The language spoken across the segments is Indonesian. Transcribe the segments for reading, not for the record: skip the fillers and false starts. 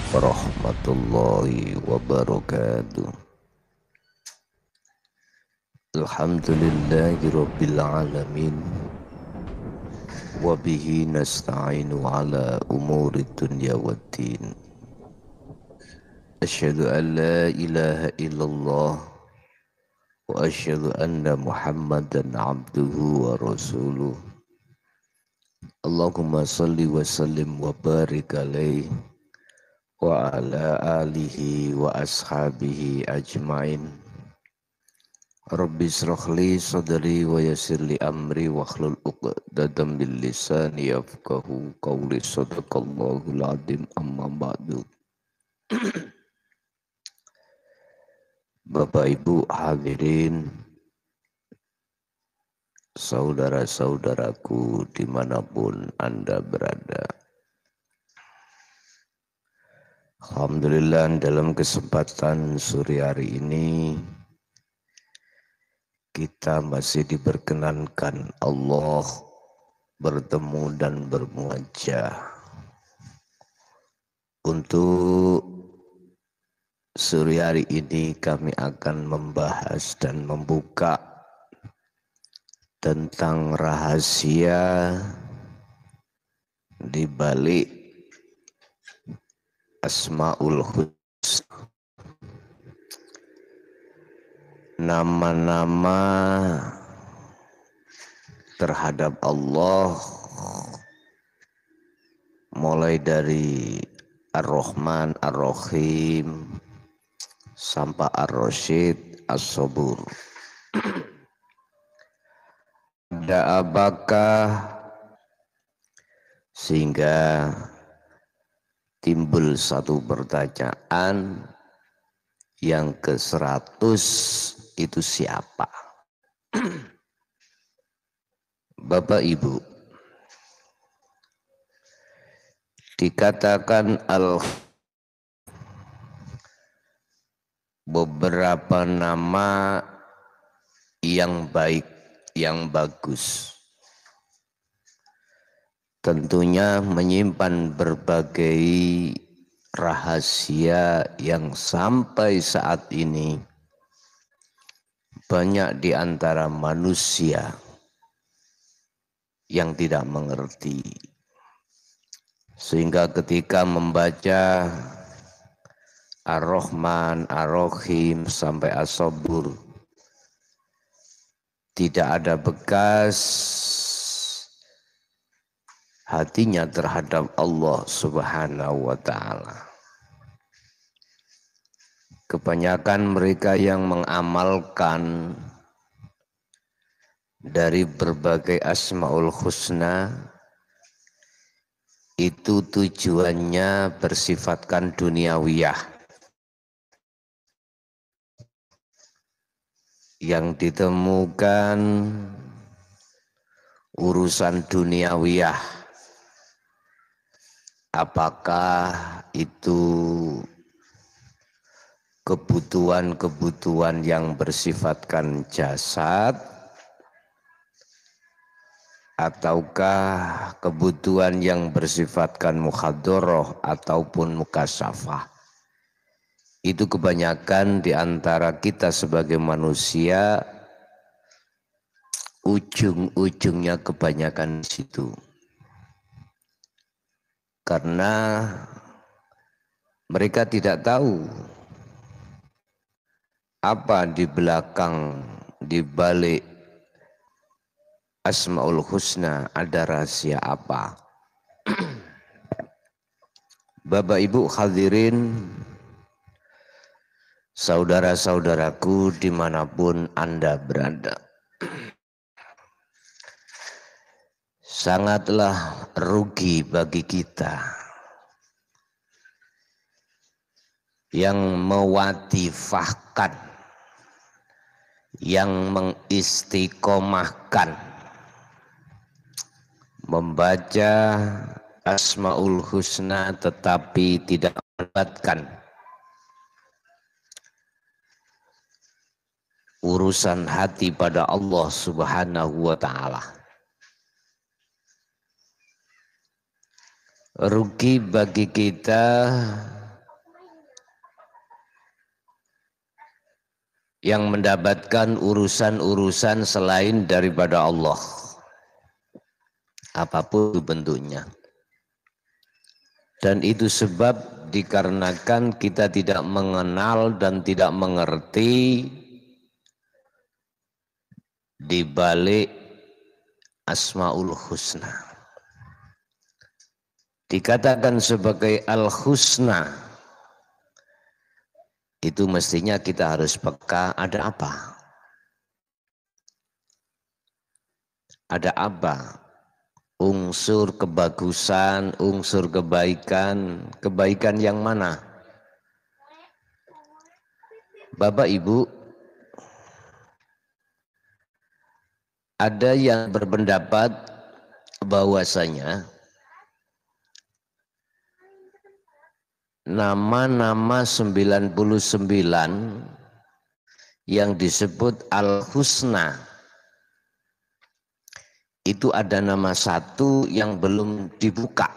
warahmatullahi wabarakatuh. Alhamdulillahi rabbil alamin. Wabihi nasta'inu ala umuri dunya waddin. Asyhadu an la ilaha illallah wa asyhadu anna Muhammadan abduhu wa rasuluh. Allahumma salli wa sallim wa barik alaihi wa ala alihi wa ashabihi ajmain. Rabbi shrahli sadri wa yassirli amri wa hlul uqdatam min lisani yafqahu qawli. Sadaqallahul azim. Amma ba'du. Bapak Ibu hadirin, saudara-saudaraku dimanapun Anda berada. Alhamdulillah, dalam kesempatan sore hari ini kita masih diperkenankan Allah bertemu dan bermuajah. Untuk sore hari ini kami akan membahas dan membuka tentang rahasia di balik Asmaul Husna, nama-nama terhadap Allah, mulai dari Ar-Rahman, Ar-Rahim sampai Ar-Rasyid, As-Sabur. Ada apakah sehingga timbul satu pertanyaan, yang ke-100 itu siapa? Bapak Ibu, dikatakan beberapa nama yang baik, yang bagus, tentunya menyimpan berbagai rahasia yang sampai saat ini banyak di antara manusia yang tidak mengerti. Sehingga ketika membaca Ar-Rahman, Ar-Rahim sampai As-Sabur, tidak ada bekas hatinya terhadap Allah Subhanahu wa ta'ala. Kebanyakan mereka yang mengamalkan dari berbagai Asmaul Husna itu tujuannya bersifatkan duniawiyah, yang ditemukan urusan duniawiyah, apakah itu kebutuhan-kebutuhan yang bersifatkan jasad ataukah kebutuhan yang bersifatkan mukhadharah ataupun mukasyafah. Itu kebanyakan di antara kita sebagai manusia, ujung-ujungnya kebanyakan di situ. Karena mereka tidak tahu apa di belakang, di balik Asmaul Husna ada rahasia apa. Bapak Ibu hadirin, saudara-saudaraku dimanapun Anda berada, sangatlah rugi bagi kita yang mewatifahkan, yang mengistiqomahkan membaca Asmaul Husna tetapi tidak mendapatkan urusan hati pada Allah Subhanahu wa ta'ala. Rugi bagi kita yang mendapatkan urusan-urusan selain daripada Allah, apapun bentuknya. Dan itu sebab dikarenakan kita tidak mengenal dan tidak mengerti di balik Asmaul Husna. Dikatakan sebagai Al-Husna, itu mestinya kita harus peka ada apa? Ada apa? Unsur kebagusan, unsur kebaikan, kebaikan yang mana? Bapak Ibu, ada yang berpendapat bahwasanya nama-nama 99 yang disebut Al-Husna itu ada nama satu yang belum dibuka.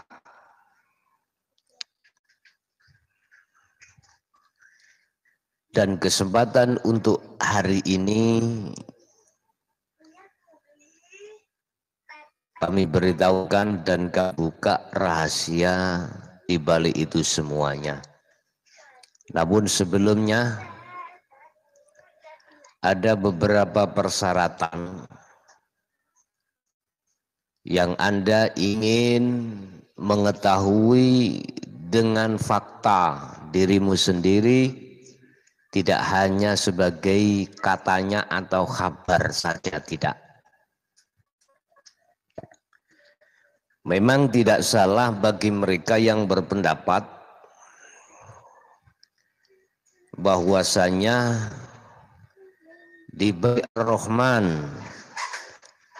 Dan kesempatan untuk hari ini kami beritahukan dan kami buka rahasia di balik itu semuanya. Namun sebelumnya ada beberapa persyaratan yang Anda ingin mengetahui dengan fakta dirimu sendiri, tidak hanya sebagai katanya atau kabar saja, tidak. Memang tidak salah bagi mereka yang berpendapat bahwasanya di bait Ar-Rahman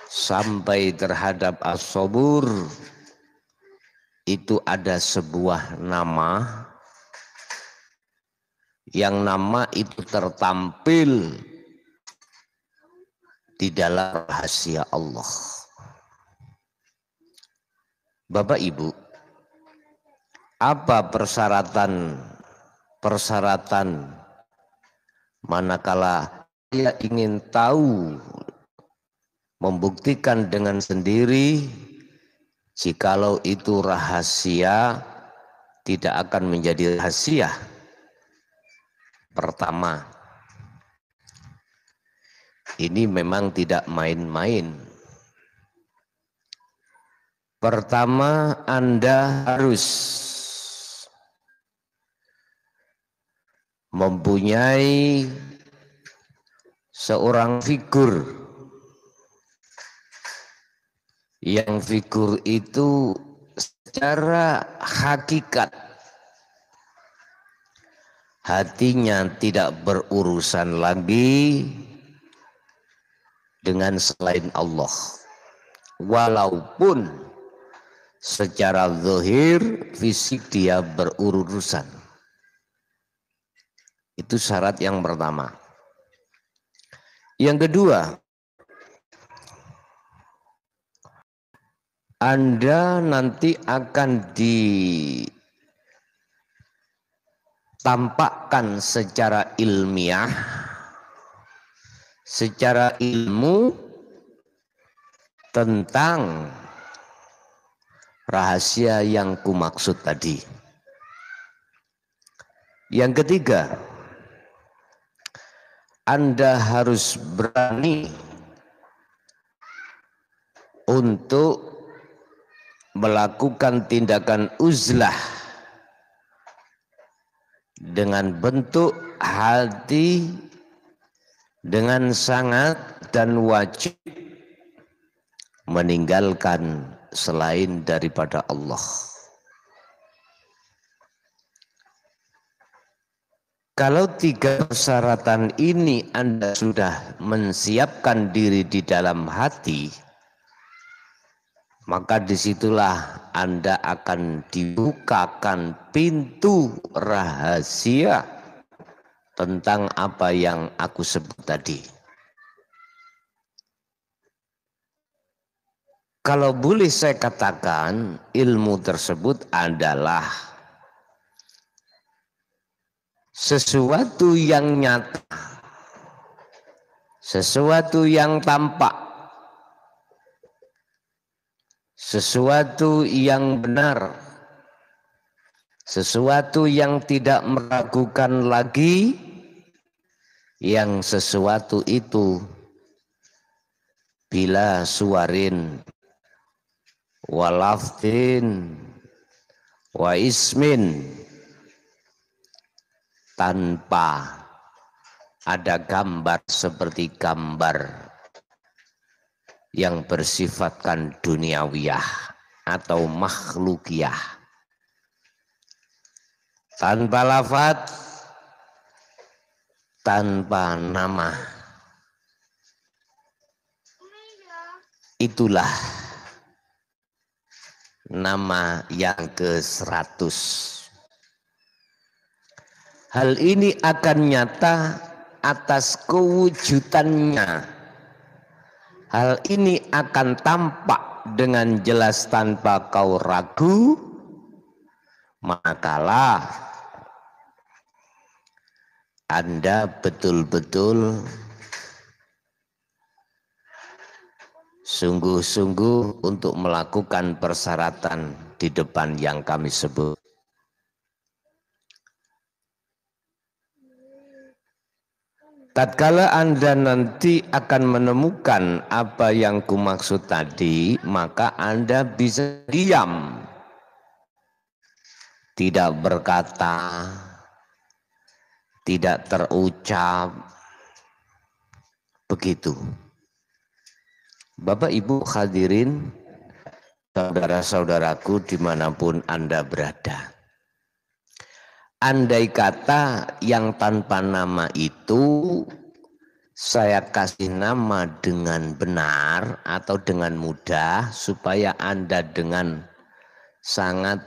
sampai terhadap As-Sabur itu ada sebuah nama yang nama itu tertampil di dalam rahasia Allah. Bapak Ibu, apa persyaratan manakala dia ingin tahu, membuktikan dengan sendiri jikalau itu rahasia tidak akan menjadi rahasia? Pertama, ini memang tidak main-main. Pertama, Anda harus mempunyai seorang figur, yang figur itu secara hakikat hatinya tidak berurusan lagi dengan selain Allah, walaupun secara zahir fisik dia berurusan. Itu syarat yang pertama. Yang kedua, Anda nanti akan ditampakkan secara ilmiah, secara ilmu tentang rahasia yang kumaksud tadi. Yang ketiga, Anda harus berani untuk melakukan tindakan uzlah dengan bentuk hati dengan sangat dan wajib meninggalkan selain daripada Allah. Kalau tiga persyaratan ini Anda sudah mensiapkan diri di dalam hati, maka disitulah Anda akan dibukakan pintu rahasia tentang apa yang aku sebut tadi. Kalau boleh saya katakan, ilmu tersebut adalah sesuatu yang nyata sesuatu yang tampak, sesuatu yang benar, sesuatu yang tidak meragukan lagi, yang sesuatu itu bila suarin walaftin wa ismin, tanpa ada gambar seperti gambar yang bersifatkan duniawiyah atau makhlukiyah, tanpa lafaz, tanpa nama. Itulah nama yang ke-100. Hal ini akan nyata atas kewujudannya. Hal ini akan tampak dengan jelas tanpa kau ragu, makalah Anda betul-betul sungguh-sungguh untuk melakukan persyaratan di depan yang kami sebut. Tatkala Anda nanti akan menemukan apa yang kumaksud tadi, maka Anda bisa diam, tidak berkata, tidak terucap, begitu. Bapak Ibu hadirin, saudara-saudaraku dimanapun Anda berada. Andai kata yang tanpa nama itu saya kasih nama dengan benar atau dengan mudah supaya Anda dengan sangat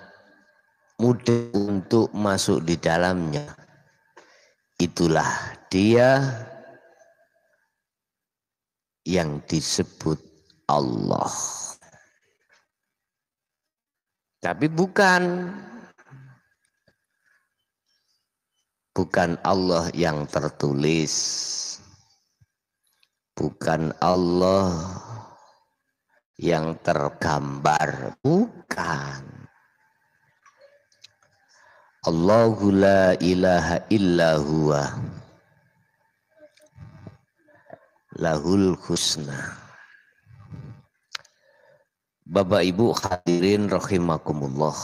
mudah untuk masuk di dalamnya. Itulah dia yang disebut Allah. Tapi bukan Allah yang tertulis, bukan Allah yang tergambar, bukan. Allahu la ilaha illa huwa lahul husna. Bapak Ibu hadirin rahimakumullah,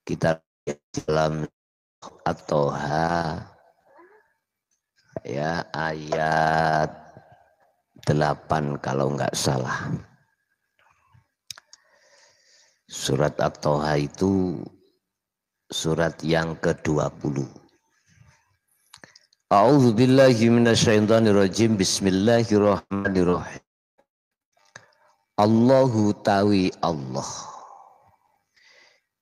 kita dalam At-Toha ya, ayat 8 kalau enggak salah. Surat At-Toha itu surat yang ke-20. A'udzubillahi minasyaitonirrajim. Bismillahirrahmanirrahim. Allahu tawi Allah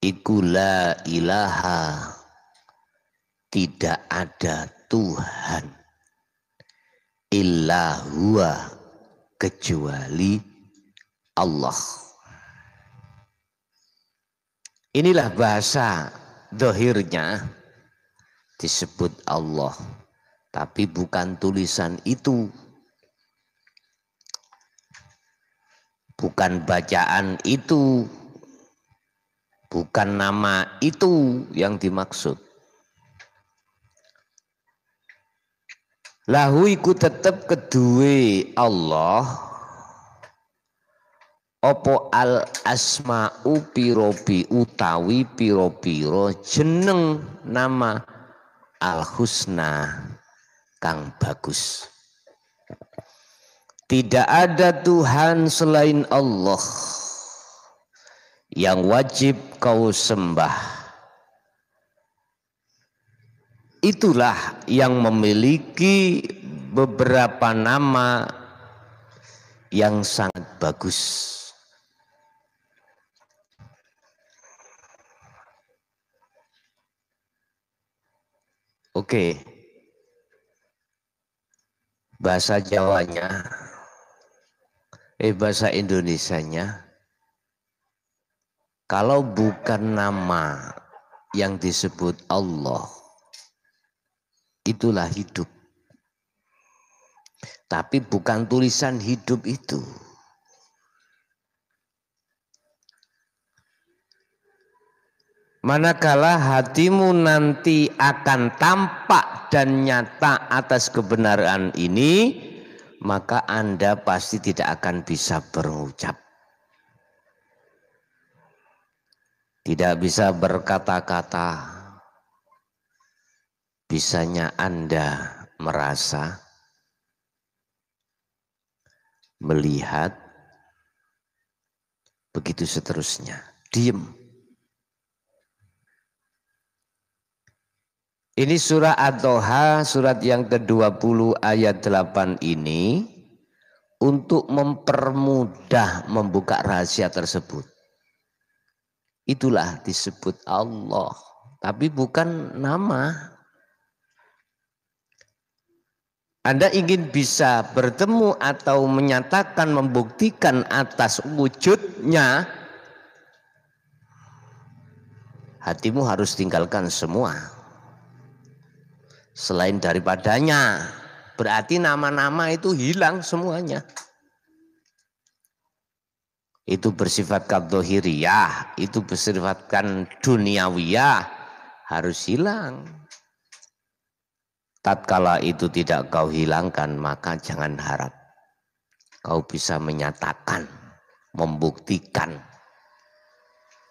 iku la ilaha, tidak ada Tuhan, illa huwa, kecuali Allah. Inilah bahasa dohirnya disebut Allah, tapi bukan tulisan itu, bukan bacaan itu, bukan nama itu yang dimaksud. Lahu iku tetep kedue Allah opo al asma'u pirobi utawi piro-piro jeneng nama al husna kang bagus. Tidak ada Tuhan selain Allah yang wajib kau sembah. Itulah yang memiliki beberapa nama yang sangat bagus. Oke. Bahasa Jawanya, bahasa Indonesianya, kalau bukan nama yang disebut Allah, itulah hidup. Tapi bukan tulisan hidup itu. Manakala hatimu nanti akan tampak dan nyata atas kebenaran ini, maka Anda pasti tidak akan bisa berucap. Tidak bisa berkata-kata. Bisanya Anda merasa, melihat, begitu seterusnya. Diem. Ini surah Ad-Doha, surat yang ke-20 ayat 8 ini untuk mempermudah membuka rahasia tersebut. Itulah disebut Allah, tapi bukan nama. Anda ingin bisa bertemu atau menyatakan, membuktikan atas wujudnya, hatimu harus tinggalkan semua selain daripadanya. Berarti nama-nama itu hilang semuanya. Itu bersifat kadzohiriyah, itu bersifatkan duniawiyah, harus hilang. Tatkala itu tidak kau hilangkan, maka jangan harap kau bisa menyatakan, membuktikan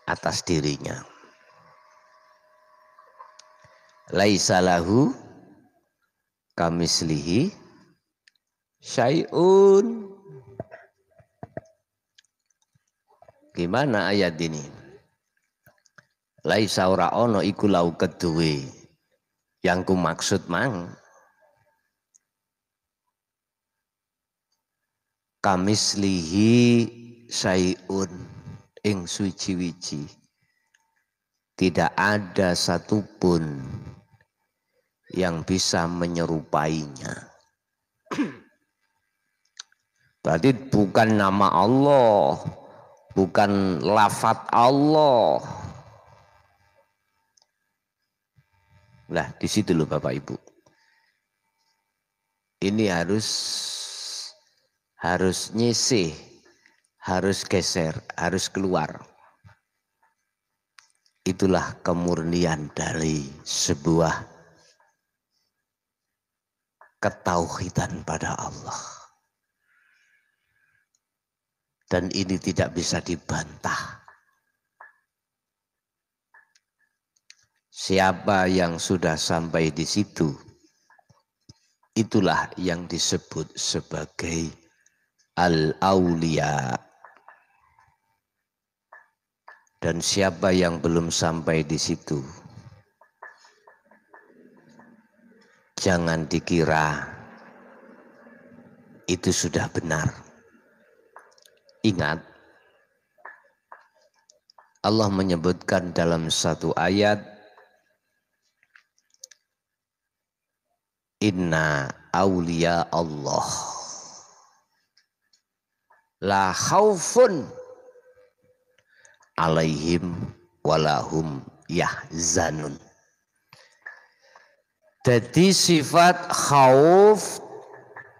atas dirinya. Laisa lahu kamislihi syai'un. Gimana ayat ini? Laisa ora ono iku lau keduwe. Yang ku maksud mang kamislihi syai'un ing suci-wici. Tidak ada satupun yang bisa menyerupainya. Berarti bukan nama Allah, bukan lafaz Allah. Lah di situ loh Bapak Ibu. Ini harus nyisih, harus geser, harus keluar. Itulah kemurnian dari sebuah ketauhidan pada Allah. Dan ini tidak bisa dibantah. Siapa yang sudah sampai di situ, itulah yang disebut sebagai al-auliya. Dan siapa yang belum sampai di situ, jangan dikira itu sudah benar. Ingat, Allah menyebutkan dalam satu ayat, inna awliya Allah la khaufun alaihim walahum yahzanun. Jadi sifat khauf,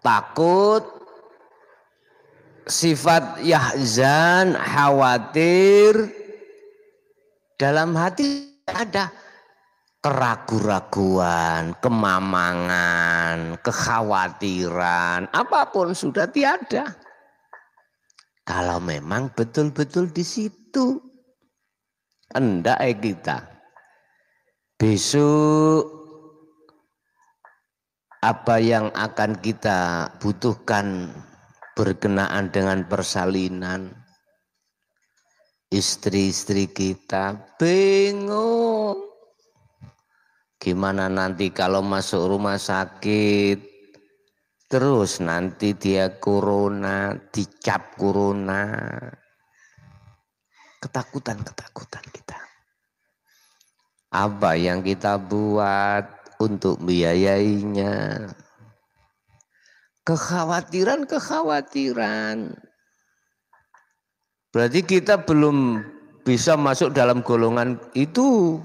takut, sifat yahzan, khawatir, dalam hati ada keraguan-raguan, kemamangan, kekhawatiran, apapun sudah tiada. Kalau memang betul-betul di situ, hendak kita besok apa yang akan kita butuhkan berkenaan dengan persalinan, istri-istri kita bingung. Gimana nanti kalau masuk rumah sakit, terus nanti dia corona, dicap corona. Ketakutan-ketakutan kita. Apa yang kita buat untuk biayainya? Kekhawatiran-kekhawatiran. Berarti kita belum bisa masuk dalam golongan itu.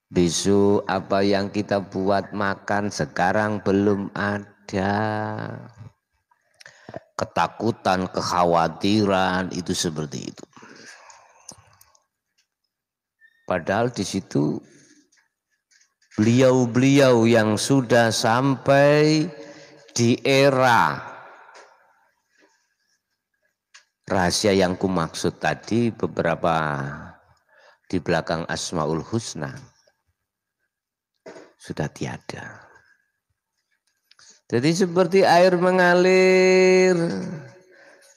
Besok apa yang kita buat makan sekarang belum ada. ada ketakutan, kekhawatiran, itu seperti itu. Padahal di situ beliau-beliau yang sudah sampai di era rahasia yang kumaksud tadi, beberapa di belakang Asmaul Husna sudah tiada. Jadi seperti air mengalir,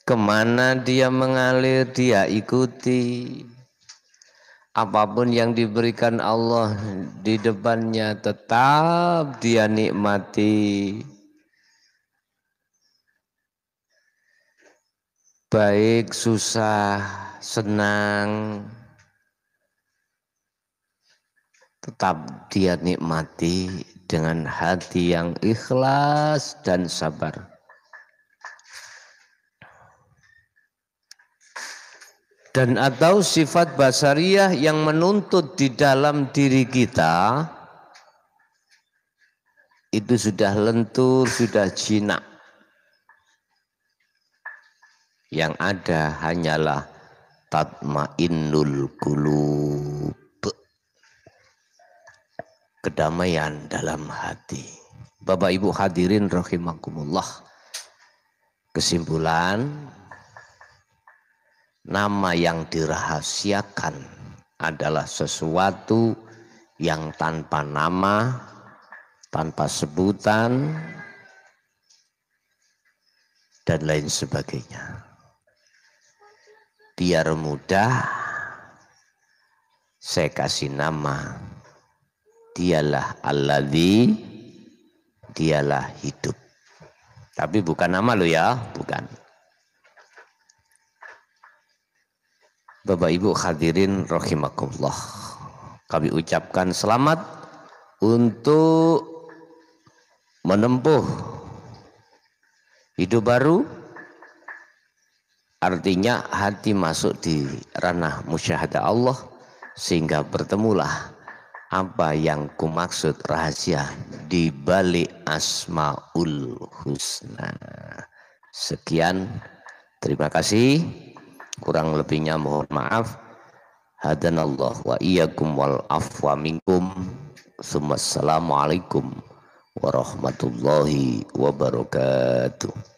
kemana dia mengalir dia ikuti. Apapun yang diberikan Allah di depannya tetap dia nikmati. Baik, susah, senang, tetap dia nikmati dengan hati yang ikhlas dan sabar. Dan atau sifat basariyah yang menuntut di dalam diri kita itu sudah lentur, sudah jinak. Yang ada hanyalah tatmainnul qulub, kedamaian dalam hati. Bapak Ibu hadirin rahimakumullah. Kesimpulan, nama yang dirahasiakan adalah sesuatu yang tanpa nama, tanpa sebutan, dan lain sebagainya. Biar mudah, saya kasih nama, dialah alladzi, dialah hidup. Tapi bukan nama lo ya, bukan. Bapak Ibu hadirin rahimakumullah, kami ucapkan selamat untuk menempuh hidup baru. Artinya hati masuk di ranah musyahadah Allah, sehingga bertemulah apa yang kumaksud rahasia di balik Asmaul Husna. Sekian, terima kasih. Kurang lebihnya mohon maaf. Hadanallah wa iyyakum wal afwa minkum. Assalamualaikum warahmatullahi wabarakatuh.